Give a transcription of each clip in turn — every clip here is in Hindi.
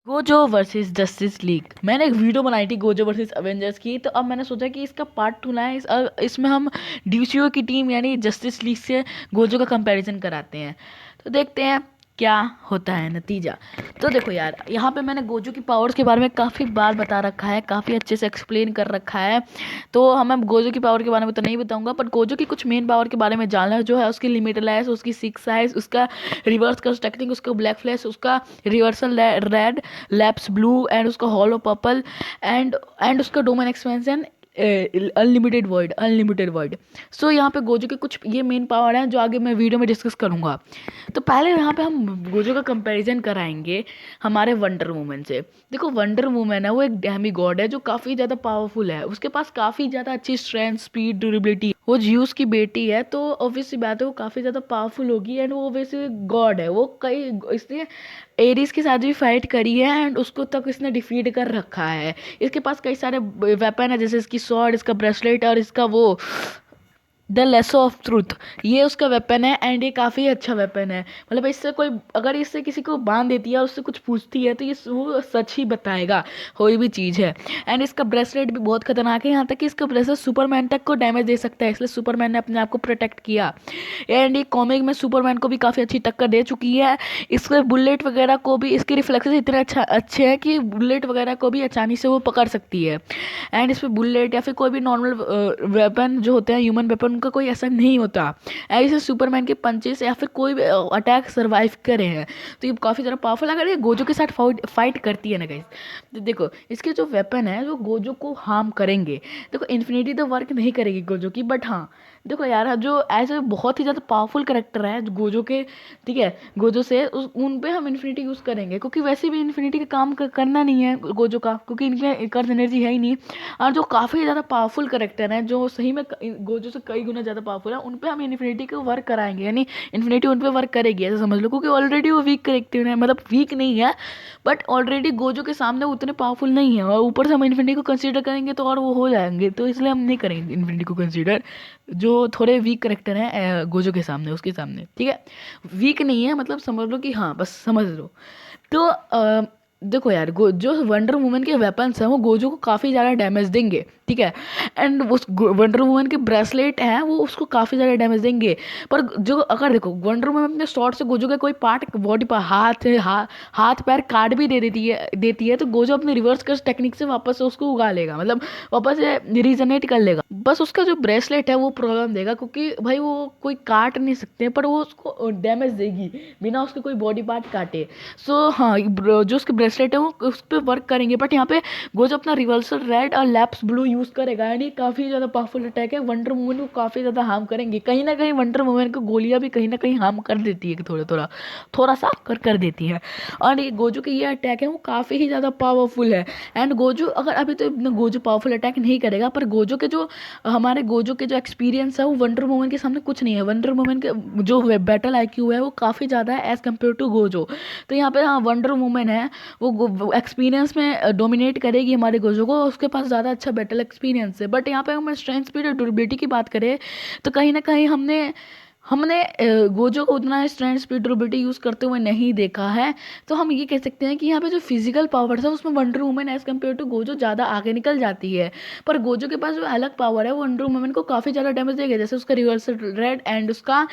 Gojo versus justice league. मैंने एक वीडियो बनाई थी गोजो वर्सेस अवेंजर्स की, तो अब मैंने सोचा कि इसका पार्ट 2 लाएं। इसमें हम डीसीओ की टीम यानी जस्टिस लीग से गोजो का कंपैरिजन कराते हैं। तो देखते हैं क्या होता है नतीजा। तो देखो यार, यहाँ पे मैंने गोजो की पावर्स के बारे में काफ़ी बार बता रखा है, काफ़ी अच्छे से एक्सप्लेन कर रखा है। तो हमें गोजो की पावर के बारे में तो नहीं बताऊंगा, पर गोजो की कुछ मेन पावर के बारे में जानना है, जो है उसकी लिमिटलेस, उसकी सिक्स साइज, उसका रिवर्स कर्स टेक्निक, उसका ब्लैक फ्लैश, उसका reversal red, lapse blue, and उसका हॉलो पर्पल, एंड उसका डोमेन एक्सपेंशन अनलिमिटेड वर्ड। सो यहाँ पे गोजो के कुछ ये मेन पावर हैं जो आगे मैं वीडियो में डिस्कस करूँगा। तो पहले यहाँ पे हम गोजो का कंपैरिजन कराएंगे हमारे वंडर वुमन से। देखो, वंडर वुमन है वो एक डेमी गॉड है जो काफ़ी ज़्यादा पावरफुल है, उसके पास काफ़ी ज़्यादा अच्छी स्ट्रेंथ, स्पीड, ड्यूरेबिलिटी। वो ज्यूस की बेटी है, तो ऑब्वियसली बात है वो काफ़ी ज़्यादा पावरफुल होगी, एंड वो वैसे गॉड है। वो कई इसने एरिस के साथ भी फाइट करी है, एंड उसको तक इसने डिफीट कर रखा है। इसके पास कई सारे वेपन है, जैसे इसकी स्वॉर्ड, इसका ब्रेसलेट, और इसका वो द लेसो ऑफ ट्रूथ। ये उसका वेपन है, एंड ये काफ़ी अच्छा वेपन है। मतलब इससे कोई अगर इससे किसी को बांध देती है और उससे कुछ पूछती है तो ये वो सच ही बताएगा, कोई भी चीज़ है। एंड इसका ब्रेसलेट भी बहुत खतरनाक है, यहाँ तक कि इसका ब्रेसलेट सुपरमैन तक को डैमेज दे सकता है, इसलिए सुपरमैन ने अपने आप को प्रोटेक्ट किया। एंड ये कॉमिक में सुपरमैन को भी काफ़ी अच्छी टक्कर दे चुकी है। इसके बुलेट वगैरह को भी, इसके रिफ्लेक्सेस इतने अच्छे हैं कि बुलेट वगैरह को भी आसानी से वो पकड़ सकती है। एंड इस पर बुलेट या फिर कोई भी नॉर्मल वेपन जो होते हैं, ह्यूमन वेपन, उनका कोई असर नहीं होता। ऐसे सुपरमैन के पंचेस या फिर कोई भी अटैक सर्वाइव करे हैं, तो ये काफ़ी ज़्यादा पावरफुल। अगर ये गोजो के साथ फाइट करती है ना गाइस, तो देखो इसके जो वेपन है वो गोजो को हार्म करेंगे। देखो, इन्फिनिटी तो वर्क नहीं करेगी गोजो की, बट हाँ देखो यार, जो ऐसे बहुत ही ज़्यादा पावरफुल करेक्टर है जो गोजो के, ठीक है, गोजो से उन पे हम इन्फिनिटी यूज़ करेंगे, क्योंकि वैसे भी इन्फिनिटी का काम करना नहीं है गोजो का, क्योंकि इनके कर्ज एनर्जी है ही नहीं। और जो काफ़ी ज़्यादा पावरफुल करेक्टर हैं, जो सही में गोजो से कई गुना ज़्यादा पावरफुल है, उन पे हम इन्फिनिटी को वर्क कराएंगे, यानी इन्फिनिटी उन पे वर्क करेगी, ऐसा समझ लो। क्योंकि ऑलरेडी वो वीक करेक्टर है, मतलब वीक नहीं है, बट ऑलरेडी गोजो के सामने वो उतने पावरफुल नहीं है, और ऊपर से हम इन्फिनिटी को कंसीडर करेंगे तो और वो हो जाएंगे, तो इसलिए हम नहीं करेंगे इन्फिनिटी को कंसीडर। जो थोड़े वीक करेक्टर हैं गोजो के सामने, उसके सामने, ठीक है, वीक नहीं है, मतलब समझ लो कि हाँ, बस समझ लो। तो देखो यार, जो वंडर वुमन के वेपन्स हैं वो गोजो को काफ़ी ज़्यादा डैमेज देंगे, ठीक है। एंड उस वंडर वुमन के ब्रेसलेट हैं वो उसको काफ़ी ज़्यादा डैमेज देंगे। पर जो अगर देखो वंडर वुमन अपने शॉर्ट से गोजो का कोई पार्ट, बॉडी पर हाथ पैर काट भी देती है तो गोजो अपने रिवर्स कर्स टेक्निक से वापस से उसको उगा लेगा, मतलब वापस से रीजनरेट कर लेगा। बस उसका जो ब्रेसलेट है वो प्रॉब्लम देगा, क्योंकि भाई वो कोई काट नहीं सकते, पर वो उसको डैमेज देगी बिना उसके कोई बॉडी पार्ट काटे। सो हाँ, जो उसके ब्रेसलेट है वो उस पर वर्क करेंगे, बट यहाँ पे गोजो अपना रिवर्सल रेड और लैप्स ब्लू यूज़ करेगा, यानी काफ़ी ज़्यादा पावरफुल अटैक है। वंडर वुमन को काफ़ी ज़्यादा हार्म करेंगे, कहीं ना कहीं वंडर वुमन को गोलियां भी कहीं ना कहीं हार्म कर देती है, थोड़ा सा कर देती है। और ये गोजो के ये अटैक है वो काफ़ी ही ज़्यादा पावरफुल है। एंड गोजो अगर अभी तो इतना गोजो पावरफुल अटैक नहीं करेगा, पर गोजो के जो हमारे गोजो के जो एक्सपीरियंस है वो वंडर वुमन के सामने कुछ नहीं है। वंडर वुमन के जो बैटल आईक्यू है वो काफ़ी ज़्यादा है एज़ कम्पेयर टू गोजो। तो यहाँ पे हाँ, वंडर वुमन है वो एक्सपीरियंस में डोमिनेट करेगी हमारे गोजो को, उसके पास ज़्यादा अच्छा बैटल एक्सपीरियंस है। बट यहाँ पे हम स्ट्रेंथ, स्पीड और ड्यूरेबिलिटी की बात करें तो कहीं ना कहीं हमने हमने गोजो को उतना स्ट्रेंथ, स्पीड, ड्यूरेबिलिटी यूज़ करते हुए नहीं देखा है। तो हम ये कह सकते हैं कि यहाँ पे जो फिजिकल पावर है उसमें Wonder Woman as compare to Gojo ज़्यादा आगे निकल जाती है। पर गोजो के पास जो अलग पावर है वो वंडर वुमन को काफ़ी ज़्यादा डैमेज देगा, जैसे उसका रिवर्सल रेड एंड उसका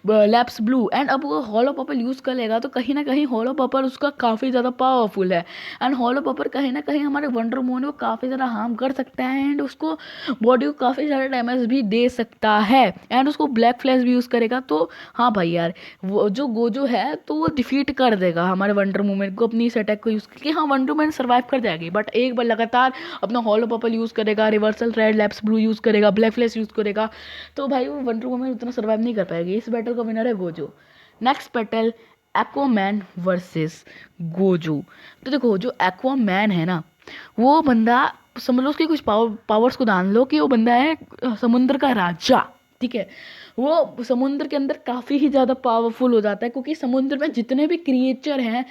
लैप्स ब्लू। एंड अब वो हॉलो पर्पल यूज़ करेगा तो कहीं ना कहीं हॉलो पर्पल उसका काफ़ी ज़्यादा पावरफुल है। एंड हॉलो पर्पल कहीं ना कहीं हमारे वंडर वुमन को काफ़ी ज़्यादा हार्म कर सकता है, एंड उसको बॉडी को काफ़ी ज़्यादा डैमेज भी दे सकता है। एंड उसको ब्लैक फ्लैश भी यूज़ करेगा, तो हाँ भाई यार, वो जो गोजो है तो वो डिफीट कर देगा हमारे वंडर वुमन को अपनी इस अटैक को यूज़ करके। हाँ, वंडर वुमन सर्वाइव कर जाएगी, बट एक बार लगातार अपना हॉलो पर्पल यूज़ करेगा, reversal red lapse blue use करेगा, ब्लैक फ्लैश यूज़ करेगा, तो भाई वो वंडर वुमन उतना सर्वाइव नहीं कर पाएगी। इस बैटल का विनर है Gojo. Next battle, Aquaman versus Gojo. तो देखो, जो एक्वामैन है ना, वो बंदा, समझ लो उसकी कुछ पावर्स को जान लो कि वो बंदा है समुद्र का राजा, ठीक है। वो समुद्र के अंदर काफ़ी ही ज़्यादा पावरफुल हो जाता है, क्योंकि समुद्र में जितने भी क्रिएचर हैं,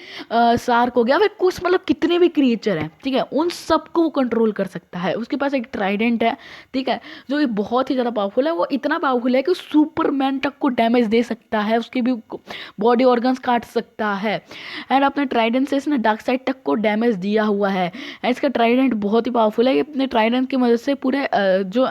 शार्क हो गया, फिर कुछ मतलब कितने भी क्रिएचर हैं, ठीक है, उन सबको वो कंट्रोल कर सकता है। उसके पास एक ट्राइडेंट है, ठीक है, जो कि बहुत ही ज़्यादा पावरफुल है। वो इतना पावरफुल है कि सुपरमैन तक को डैमेज दे सकता है, उसके भी बॉडी ऑर्गन्स काट सकता है। एंड अपने ट्राइडेंट से इसने डार्क साइड तक को डैमेज दिया हुआ है। एंड इसका ट्राइडेंट बहुत ही पावरफुल है। ये अपने ट्राइडेंट की मदद से पूरे जो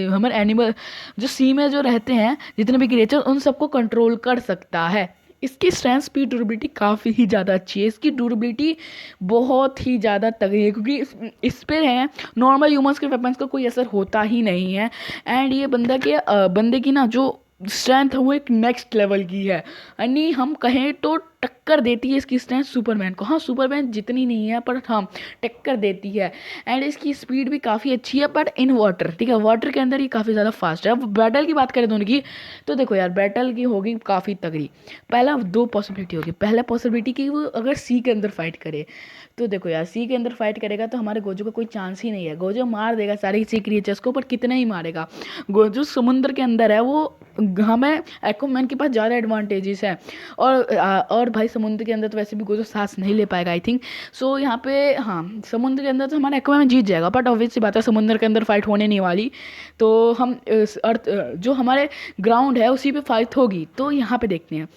हमारे एनिमल जो सी में जो रहते हैं जितने भी क्रिएचर, उन सबको कंट्रोल कर सकता है। इसकी स्ट्रेंथ, स्पीड, ड्यूरेबिलिटी काफ़ी ही ज़्यादा अच्छी है। इसकी ड्यूरेबिलिटी बहुत ही ज़्यादा तगड़ी है, क्योंकि इस पे है नॉर्मल ह्यूमंस के वेपन्स का कोई असर होता ही नहीं है। एंड ये बंदे की ना जो स्ट्रेंथ है वो एक नेक्स्ट लेवल की है, यानी हम कहें तो टक्कर देती है इसकी स्ट्रेंथ सुपरमैन को। हाँ, सुपरमैन जितनी नहीं है, पर हाँ टक्कर देती है। एंड इसकी स्पीड भी काफ़ी अच्छी है, बट इन वाटर, ठीक है, वाटर के अंदर ये काफ़ी ज़्यादा फास्ट है। अब बैटल की बात करें दोनों की, तो देखो यार, बैटल की होगी काफ़ी तगड़ी। पहला दो पॉसिबिलिटी होगी। पहला पॉसिबिलिटी कि वो अगर सी के अंदर फाइट करे, तो देखो यार, सी के अंदर फाइट करेगा तो हमारे गोजो का कोई चांस ही नहीं है। गोजो मार देगा सारे सी क्रिएचर्स को, पर कितना ही मारेगा। गोजो समुद्र के अंदर है, वो हमें एक्वामैन के पास ज़्यादा एडवांटेजेस है। और भाई समुद्र के अंदर तो वैसे भी गोजो सांस नहीं ले पाएगा आई थिंक। सो यहाँ पे हाँ, समुद्र के अंदर तो हमारा एक्वामैन जीत जाएगा, बट ऑब्वियस सी बात है समुद्र के अंदर फाइट होने नहीं वाली। तो हम अर्थ जो हमारे ग्राउंड है उसी पे फाइट होगी। तो यहाँ पे देखते हैं।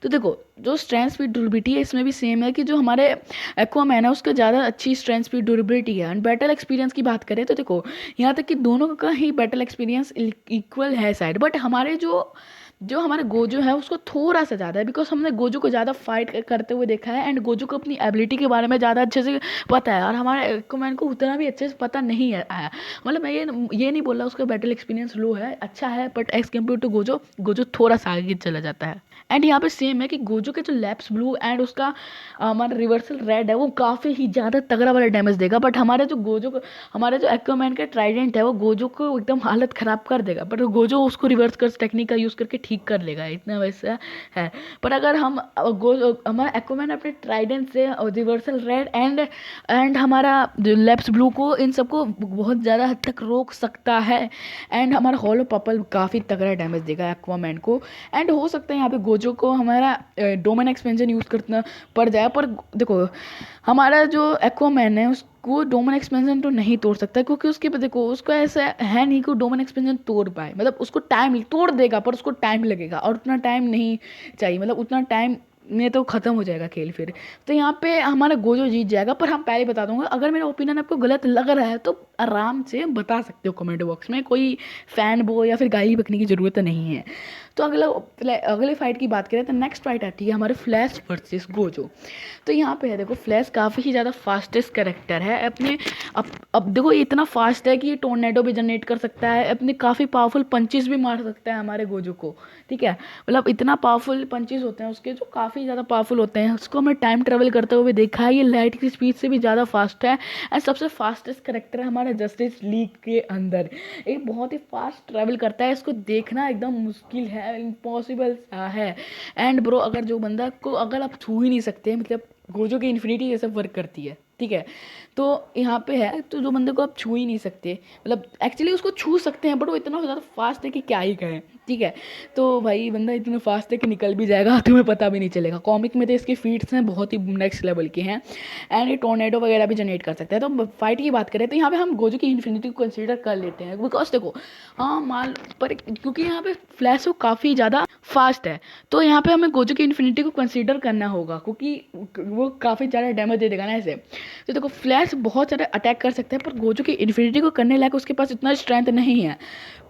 तो देखो, जो स्ट्रेंथ स्पीड ड्यूरेबिलिटी है इसमें भी सेम है, कि जो हमारे एक्वामैन है उसका ज़्यादा अच्छी स्ट्रेंथ स्पीड ड्यूरेबिलिटी है। एंड बैटल एक्सपीरियंस की बात करें तो देखो, यहाँ तक कि दोनों का ही बैटल एक्सपीरियंस इक्वल है शायद, बट हमारे जो हमारे गोजो है उसको थोड़ा सा ज़्यादा है, बिकॉज हमने गोजो को ज़्यादा फाइट करते हुए देखा है। एंड गोजो को अपनी एबिलिटी के बारे में ज़्यादा अच्छे से पता है, और हमारे एक्वामैन को उतना भी अच्छे से पता नहीं है आया। मतलब मैं ये नहीं बोल रहा उसका बैटल एक्सपीरियंस लो है, अच्छा है, but as compare to Gojo, Gojo थोड़ा सा आगे चला जाता है। एंड यहाँ पे सेम है कि गोजो के जो लैप्स ब्लू एंड उसका हमारा रिवर्सल रेड है, वो काफ़ी ही ज़्यादा तगड़ा वाला डैमेज देगा। बट हमारे जो एक्वामैन का ट्राइडेंट है वो गोजो को एकदम हालत ख़राब कर देगा, बट गोजो उसको रिवर्स कर टेक्निक का यूज़ करके ठीक कर लेगा, इतना वैसा है। पर अगर हमारा एक्वामैन अपने ट्राइडेंट से रिवर्सल रेड एंड हमारा जो लैप्स ब्लू को, इन सबको बहुत ज़्यादा हद तक रोक सकता है। एंड हमारा हॉलो पर्पल काफ़ी तगड़ा डैमेज देगा एक्वामैन को। एंड हो सकता है यहाँ पे गोजो को हमारा डोमेन एक्सपेंशन यूज़ करना पड़ जाए, पर देखो हमारा जो एक्वामैन है उसको डोमेन एक्सपेंशन तो नहीं तोड़ सकता, क्योंकि उसके पे देखो उसका ऐसा है नहीं कि डोमेन एक्सपेंशन तोड़ पाए। मतलब उसको टाइम तोड़ देगा, पर उसको टाइम लगेगा, और उतना टाइम नहीं चाहिए। मतलब उतना टाइम में तो ख़त्म हो जाएगा खेल फिर। तो यहाँ पे हमारा गोजो जीत जाएगा। पर हम पहले बता दूंगा, अगर मेरा ओपिनियन आपको गलत लग रहा है तो आराम से बता सकते हो कमेंट बॉक्स में, कोई फैन बो या फिर गाली बकने की ज़रूरत नहीं है। तो अगले फाइट की बात करें तो नेक्स्ट फाइट आती है हमारे फ्लैश वर्सेस गोजो। तो यहाँ पे है देखो, फ्लैश काफ़ी ही ज़्यादा फास्टेस्ट करेक्टर है अपने। अब देखो ये इतना फास्ट है कि ये टोर्नेडो भी जनरेट कर सकता है, अपने काफ़ी पावरफुल पंचेस भी मार सकता है हमारे गोजो को, ठीक है। मतलब इतना पावरफुल पंचेस होते हैं उसके, जो काफ़ी ज़्यादा पावरफुल होते हैं। उसको हमें टाइम ट्रेवल करते हुए देखा है, ये लाइट की स्पीड से भी ज़्यादा फास्ट है। एंड सबसे फास्टेस्ट करेक्टर है हमारे जस्टिस लीग के अंदर। ये बहुत ही फास्ट ट्रेवल करता है, इसको देखना एकदम मुश्किल है, इम्पॉसिबल है। एंड ब्रो, अगर जो बंदा को अगर आप छू ही नहीं सकते, मतलब गोजो की इन्फिनिटी ये सब वर्क करती है, ठीक है। तो यहाँ पे है, तो जो बंदे को आप छू ही नहीं सकते, मतलब एक्चुअली उसको छू सकते हैं, बट वो इतना ज़्यादा फास्ट है कि क्या ही कहें, ठीक है। तो भाई बंदा इतना फास्ट है कि निकल भी जाएगा, तुम्हें पता भी नहीं चलेगा। कॉमिक में तो इसके फीट्स हैं बहुत ही नेक्स्ट लेवल के हैं। एंड ये टोर्नेडो वगैरह भी जनरेट कर सकता है। तो फाइट की बात करें तो यहाँ पे हम गोजो की इन्फिनिटी को कंसीडर कर लेते हैं, बिकॉज देखो हाँ माल पर, क्योंकि यहाँ पे फ्लैश काफ़ी ज़्यादा फास्ट है, तो यहाँ पे हमें गोजो की इन्फिनिटी को कंसीडर करना होगा, क्योंकि वो काफ़ी ज़्यादा डैमेज दे देगा ना ऐसे। तो देखो फ्लैश बहुत ज़्यादा अटैक कर सकता है, पर गोजो की इन्फिनिटी को करने लायक उसके पास इतना स्ट्रेंथ नहीं है।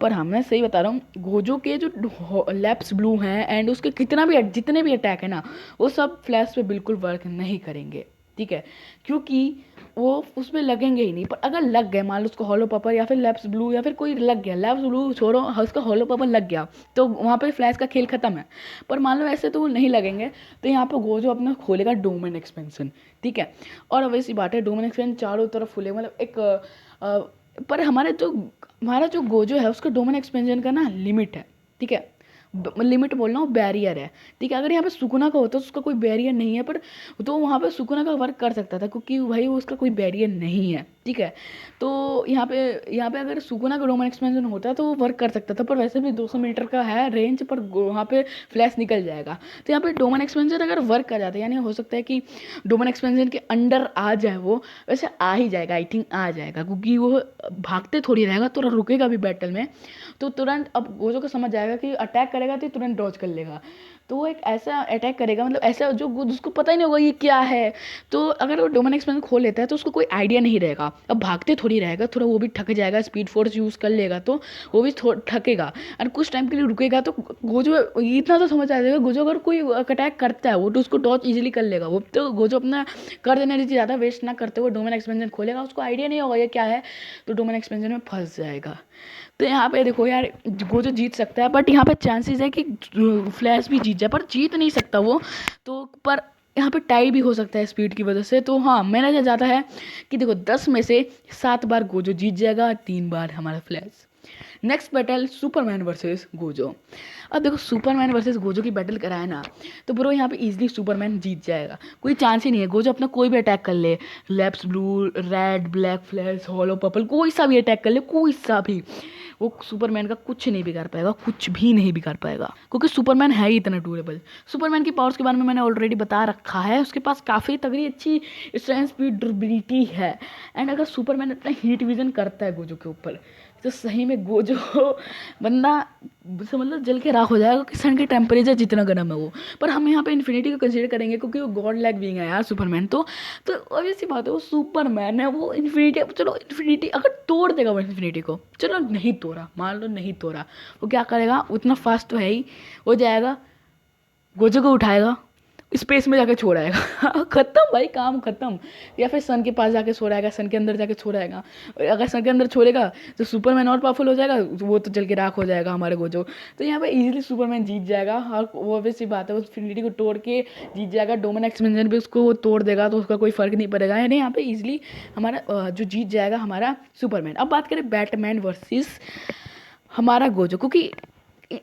पर मैं सही बता रहा हूँ, गोजो के जो लैप्स ब्लू हैं एंड उसके जितने भी अटैक है ना, वो सब फ्लैश पे बिल्कुल वर्क नहीं करेंगे, ठीक है, क्योंकि वो उसमें लगेंगे ही नहीं। पर अगर लग गए, मान लो उसको हॉलो पर्पल या फिर लैप्स ब्लू या फिर कोई लग गया, लैप्स ब्लू छोड़ो, उसका हॉलो पर्पल लग गया, तो वहाँ पे फ्लैश का खेल खत्म है। पर मान लो ऐसे तो वो नहीं लगेंगे, तो यहाँ पर गोजो अपना खोलेगा डोमेन एक्सपेंशन, ठीक है। और वैसी बात है, डोमेन एक्सपेंशन चारों तरफ खुलेगा, मतलब पर हमारा जो गोजो है उसका डोमेन एक्सपेंशन का ना लिमिट है, ठीक है। लिमिट बोल रहा हूँ, बैरियर है, ठीक है। अगर यहाँ पे सुकुना का होता तो उसका कोई बैरियर नहीं है, पर तो वहाँ पे सुकुना का वर्क कर सकता था, क्योंकि भाई उसका कोई बैरियर नहीं है, ठीक है। तो यहाँ पे अगर सुकुना का डोमेन एक्सपेंशन होता तो वो वर्क कर सकता था, पर वैसे भी 200 मीटर का है रेंज, पर वहाँ पे फ्लैश निकल जाएगा। तो यहाँ पे डोमेन एक्सपेंशन अगर वर्क कर जाता है, यानी हो सकता है कि डोमेन एक्सपेंशन के अंडर आ जाए वो, वैसे आ ही जाएगा, आई थिंक आ जाएगा, क्योंकि वो भागते थोड़ी रहेगा, थोड़ा रुकेगा भी बैटल में, तो तुरंत अब गोजो को समझ जाएगा कि अटैक करेगा तो तुरंत डॉज कर लेगा। तो वो एक ऐसा अटैक करेगा, मतलब ऐसा जो उसको पता ही नहीं होगा ये क्या है। तो अगर वो डोमेन एक्सपेंशन खोल लेता है तो उसको कोई आइडिया नहीं रहेगा, अब भागते थोड़ी रहेगा, थोड़ा वो भी थक जाएगा, स्पीड फोर्स यूज़ कर लेगा तो वो भी थकेगा, और कुछ टाइम के लिए रुकेगा। तो गोजो इतना तो समझ आ जाएगा, गोजो अगर कोई अटैक करता है वो तो उसको डॉज इजीली कर लेगा वो, तो गोजो अपना कर देना चाहिए, ज़्यादा वेस्ट ना करते हुए डोमेन एक्सपेंशन खोलेगा, उसको आइडिया नहीं होगा ये क्या है, तो डोमेन एक्सपेंशन में फंस जाएगा। तो यहाँ पे देखो यार, गोजो जीत सकता है, बट यहाँ पे चांसेस है कि फ्लैश भी जीत जाए, पर जीत नहीं सकता वो। तो पर यहाँ पे टाई भी हो सकता है स्पीड की वजह से। तो हाँ, मेरा ये जाता है कि देखो 10 में से 7 बार गोजो जीत जाएगा, 3 बार हमारा flash. Next battle Superman versus Gojo. अब देखो सुपरमैन वर्सेस गोजो की बैटल कराए ना, तो ब्रो यहाँ पे इजीली सुपरमैन जीत जाएगा, कोई चांस ही नहीं है। गोजो अपना कोई भी अटैक कर ले, lapse blue, red, black flash, hollow purple, कोई सा भी अटैक कर ले, कोई सा भी, वो सुपरमैन का कुछ नहीं बिगाड़ पाएगा, कुछ भी नहीं बिगाड़ पाएगा, क्योंकि सुपरमैन है ही इतना ड्यूरेबल। सुपरमैन की पावर्स के बारे में मैंने ऑलरेडी बता रखा है, उसके पास काफ़ी तगड़ी अच्छी स्ट्रेंथ, स्पीड, ड्यूरेबिलिटी है। एंड अगर सुपरमैन अपना हीट विजन करता है गोजो के ऊपर, तो सही में गोजो बंदा समझ लो जल के राख हो जाएगा, कि सन के टेम्परेचर जितना गर्म है वो। पर हम यहाँ पे इन्फिनिटी को कंसीडर करेंगे, क्योंकि वो गॉड लाइक बीइंग है यार सुपरमैन। तो ऑब्वियसली बात है, वो सुपरमैन है, वो इन्फिनिटी, चलो इन्फिनिटी अगर तोड़ देगा वो इन्फिनिटी को, चलो नहीं तोड़ा, मान लो नहीं तोड़ा, वो क्या करेगा, उतना फास्ट तो है ही, वो जाएगा गोजो को उठाएगा, स्पेस में जाके छोड़ाएगा खत्म भाई, काम खत्म। या फिर सन के पास जाके छोड़ाएगा, सन के अंदर जाके छोड़ाएगा। अगर सन के अंदर छोड़ेगा तो सुपरमैन और पावरफुल हो जाएगा, वो तो जल के राख हो जाएगा हमारे गोजो। तो यहाँ पे इजीली सुपरमैन जीत जाएगा, और वो ऑब्वियसली बात है, वो इन्फिनिटी को तोड़ के जीत जाएगा। डोमेन एक्सपेंशन भी उसको वो तोड़ देगा, तो उसका कोई फर्क नहीं पड़ेगा, यानी यहाँ पे इजीली हमारा जो जीत जाएगा हमारा सुपरमैन। अब बात करें बैटमैन वर्सेस हमारा गोजो, क्योंकि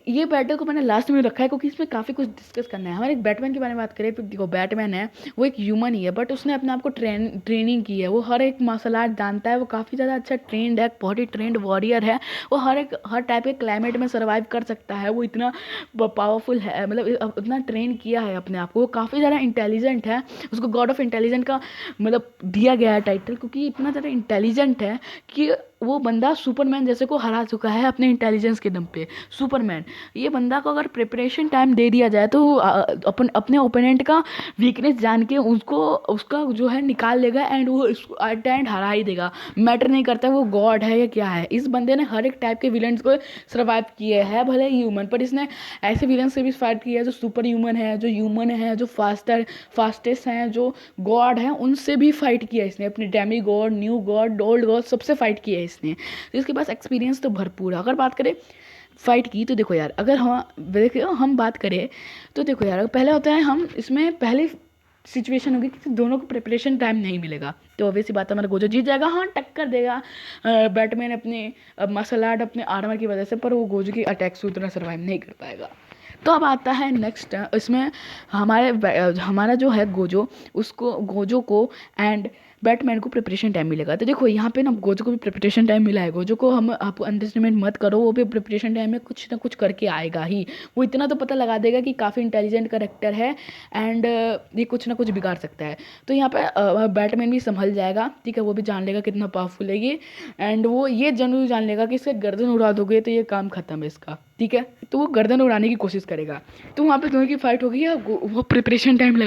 ये बैटल को मैंने लास्ट में रखा है, क्योंकि इसमें काफ़ी कुछ डिस्कस करना है। हमारे एक बैटमैन के बारे में बात करें तो देखो, बैटमैन है वो एक ह्यूमन ही है, बट उसने अपने आप को ट्रेनिंग की है, वो हर एक मार्शल आर्ट जानता है, वो काफ़ी ज़्यादा अच्छा ट्रेंड है, बहुत ही ट्रेंड वॉरियर है, वो हर टाइप के क्लाइमेट में सर्वाइव कर सकता है, वो इतना पावरफुल है, मतलब उतना ट्रेन किया है अपने आप को, वो काफ़ी ज़्यादा इंटेलिजेंट है, उसको गॉड ऑफ इंटेलिजेंट का मतलब दिया गया है टाइटल, क्योंकि इतना ज़्यादा इंटेलिजेंट है कि वो बंदा सुपरमैन जैसे को हरा चुका है अपने इंटेलिजेंस के दम पे। सुपरमैन, ये बंदा को अगर प्रिपरेशन टाइम दे दिया जाए तो अपने ओपोनेंट का वीकनेस जान के उसका जो है निकाल लेगा, एंड वो एट द एंड हरा ही देगा। मैटर नहीं करता वो गॉड है या क्या है, इस बंदे ने हर एक टाइप के विलन्स को सर्वाइव किए हैं, भले ह्यूमन, पर इसने ऐसे विलन से भी फाइट किया है जो सुपर ह्यूमन है, जो फास्टेस्ट हैं, जो गॉड हैं, उनसे भी फाइट किया इसने, अपने Demi God, new God, old God, सबसे फाइट किया है इसने। तो इसके पास एक्सपीरियंस तो भरपूर है। अगर बात करें फाइट की, तो देखो यार, अगर हम बात करें तो देखो यार, पहले होता है, हम इसमें पहले सिचुएशन होगी कि दोनों को प्रिपरेशन टाइम नहीं मिलेगा, तो ऑब्वियसली बात है हमारा गोजो जीत जाएगा। हाँ, टक्कर देगा बैटमैन अपने मार्शल आर्ट, अपने आर्मर की वजह से, पर वो गोजो की अटैक से उतना सर्वाइव नहीं कर पाएगा। तो अब आता है नेक्स्ट, इसमें हमारा जो है गोजो को एंड बैटमैन को प्रिपरेशन टाइम मिलेगा। तो देखो यहाँ पे ना गोजो को भी प्रिपरेशन टाइम मिला है, गोजो को आप अंडरस्टिमेट मत करो, वो भी प्रिपरेशन टाइम में कुछ ना कुछ करके आएगा ही। वो इतना तो पता लगा देगा कि काफ़ी इंटेलिजेंट करेक्टर है, एंड ये कुछ ना कुछ बिगाड़ सकता है। तो यहाँ पे बैटमैन भी संभल जाएगा, ठीक है, वो भी जान लेगा कितना पावरफुल है ये, एंड वो ये जरूर जान लेगा कि इसका गर्दन उड़ा दोगे तो ये काम खत्म है इसका, ठीक है। तो वो गर्दन उड़ाने की कोशिश करेगा, तो वहाँ पे दोनों की फाइट होगी, या वो प्रिपरेशन टाइम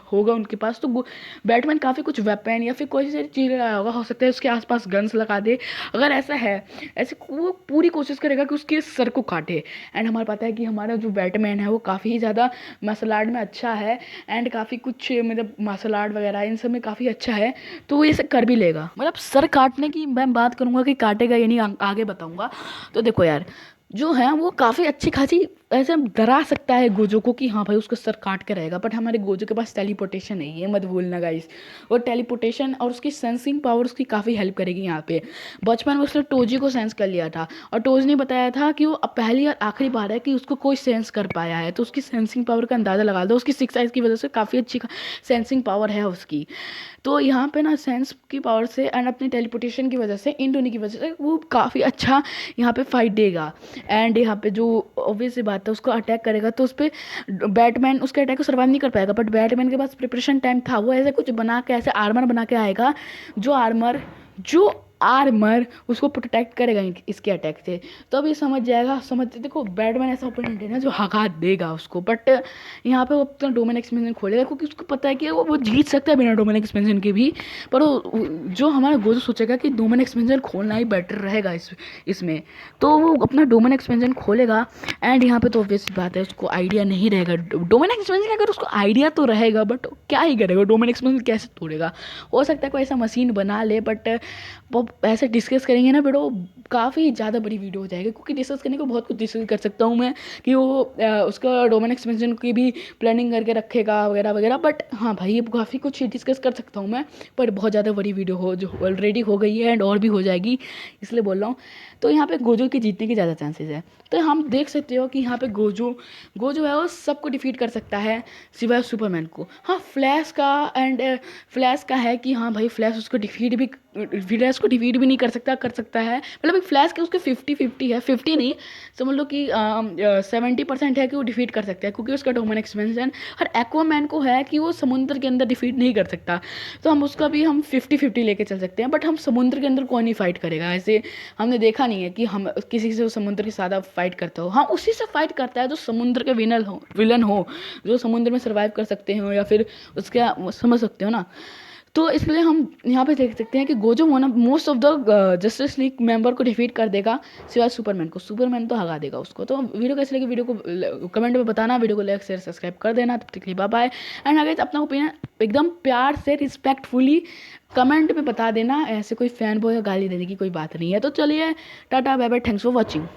होगा उनके पास। तो बैटमैन काफ़ी कुछ वेपन या फिर कोई सी चीज़ लगाया होगा, हो सकता है उसके आसपास गन्स लगा दे। अगर ऐसा है, ऐसे वो पूरी कोशिश करेगा कि उसके सर को काटे। एंड हमारा पता है कि हमारा जो बैटमैन है वो काफ़ी ज़्यादा मार्शल आर्ट में अच्छा है, एंड काफ़ी कुछ मतलब मार्शल आर्ट वगैरह इन सब में काफ़ी अच्छा है, तो वो ये सब कर भी लेगा। मतलब सर काटने की मैं बात करूँगा कि काटेगा या नहीं, आगे बताऊँगा। तो देखो यार, जो है वो काफ़ी अच्छी खासी ऐसे डरा सकता है गोजो को कि हाँ भाई उसका सर काट के रहेगा, बट हमारे गोजो के पास टेलीपोर्टेशन है, ये मत भूलना गाइस। वो टेलीपोर्टेशन और उसकी सेंसिंग पावर उसकी काफ़ी हेल्प करेगी यहाँ पे। बचपन में उसने टोजी को सेंस कर लिया था, और टोजी ने बताया था कि वो अब पहली और आखिरी बार है कि उसको कोई सेंस कर पाया है, तो उसकी सेंसिंग पावर का अंदाज़ा लगा दो। उसकी 6 आइज़ की वजह से काफ़ी अच्छी सेंसिंग पावर है उसकी। तो यहाँ पे ना सेंस की पावर से एंड अपनी टेलीपोर्टेशन की वजह से, इन दोनों की वजह से वो काफ़ी अच्छा यहाँ पे फाइट देगा। एंड यहाँ पे जो ऑब्वियस सी बात है, उसको अटैक करेगा तो उस पर बैटमैन उसके अटैक को सर्वाइव नहीं कर पाएगा, बट बैटमैन के पास प्रिपरेशन टाइम था, वो ऐसे कुछ बना के, ऐसे आर्मर बना के आएगा जो आर्मर उसको प्रोटेक्ट करेगा इसके अटैक से। तो अब ये समझ जाएगा, देखो बैटमैन ऐसा ओपोनेंट है ना जो हगा देगा उसको, बट यहाँ पे वो अपना डोमेन एक्सपेंशन खोलेगा, क्योंकि उसको पता है कि वो जीत सकता है बिना डोमेन एक्सपेंशन के भी। पर जो हमारा गोजो सोचेगा कि डोमेन एक्सपेंशन खोलना ही बेटर रहेगा इसमें, तो वो अपना डोमेन एक्सपेंशन खोलेगा। एंड यहाँ पे तो ऑब्वियस बात है, उसको आइडिया नहीं रहेगा डोमेन एक्सपेंशन, अगर उसको आइडिया तो रहेगा बट क्या ही करेगा, डोमेन एक्सपेंशन कैसे तोड़ेगा। हो सकता है कोई ऐसा मशीन बना ले, बट वो ऐसे डिस्कस करेंगे ना वीडियो, काफ़ी ज़्यादा बड़ी वीडियो हो जाएगी, क्योंकि डिस्कस करने को बहुत कुछ डिस्कस कर सकता हूँ मैं कि वो उसका डोमेन एक्सपेंशन की भी प्लानिंग करके रखेगा वगैरह वगैरह। बट हाँ भाई, ये काफ़ी कुछ डिस्कस कर सकता हूँ मैं, पर बहुत ज़्यादा बड़ी वीडियो हो जो ऑलरेडी हो गई है एंड और भी हो जाएगी, इसलिए बोल रहा हूँ। तो यहाँ पे गोजो के जीतने के ज़्यादा चांसेस है। तो हम देख सकते हो कि यहाँ पे गोजो है वो सबको डिफीट कर सकता है सिवाय सुपरमैन को। हाँ फ्लैश का है कि हाँ भाई फ्लैश उसको डिफीट भी नहीं कर सकता है, मतलब एक फ्लैश के उसके 50-50 है, 50 नहीं, समझ लो कि 70% है कि वो डिफीट कर सकता है, क्योंकि उसका डोमेन एक्सपेंशन। और एक्वामैन को है कि वो समुद्र के अंदर डिफीट नहीं कर सकता, तो हम उसका भी हम 50-50 लेके चल सकते हैं। बट हम समुद्र के अंदर कौन नहीं फाइट करेगा, ऐसे हमने देखा नहीं है कि हम किसी से समुद्र के साथ फाइट करता हो। हाँ उसी से फाइट करता है जो समुद्र के विलन हो, जो समुद्र में सर्वाइव कर सकते हो, या फिर उसके समझ सकते हो ना। तो इसलिए हम यहाँ पे देख सकते हैं कि Gojo most of the justice league member को डिफीट कर देगा सिवाय सुपरमैन को। सुपरमैन तो हगा देगा उसको। तो वीडियो कैसे लगी, वीडियो को कमेंट में बताना, वीडियो को लाइक शेयर सब्सक्राइब कर देना। तब तक के लिए बाय बाय। एंड अगर अपना ओपिनियन एकदम प्यार से रिस्पेक्टफुली कमेंट में बता देना, ऐसे कोई फैन बॉय या गाली देने की कोई बात नहीं है। तो चलिए tata bye bye, thanks for watching.